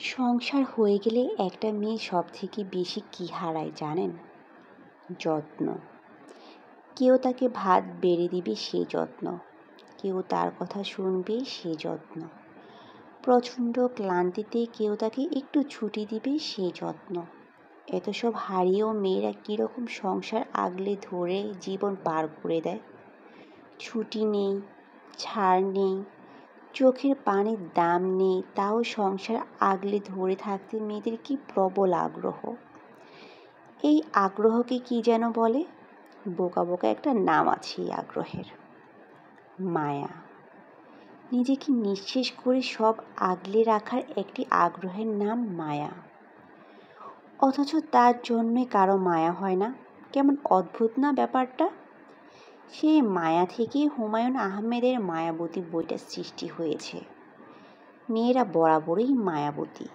সংসার হয়ে গেলে একটা মেয়ে সব থেকে বেশি কী হারায় জানেন? যত্ন। কেউ তাকে ভাত বেড়ে দিবে সেই যত্ন, কেউ তার কথা শুনবে সেই যত্ন, প্রচণ্ড ক্লান্তিতে কেউ তাকে একটু ছুটি দিবে সেই যত্ন। এত সব হারিয়েও মেয়েরা কীরকম সংসার আগলে ধরে জীবন পার করে দেয়। ছুটি নেই, ছাড় নেই, চোখের পানির দাম নেই, তাও সংসার আগলে ধরে থাকতে মেয়েদের কি প্রবল আগ্রহ। এই আগ্রহকে কি যেন বলে, বোকা বোকা একটা নাম আছে এই আগ্রহের, মায়া। নিজেকে নিঃশেষ করে সব আগলে রাখার একটি আগ্রহের নাম মায়া। অথচ তার জন্যই কারো মায়া হয় না। কেমন অদ্ভুত না ব্যাপারটা। সেই মায়া থেকেই হুমায়ুন আহমেদের মায়াবতী বইটা সৃষ্টি হয়েছে। মেয়েরা বরাবরই মায়াবতী।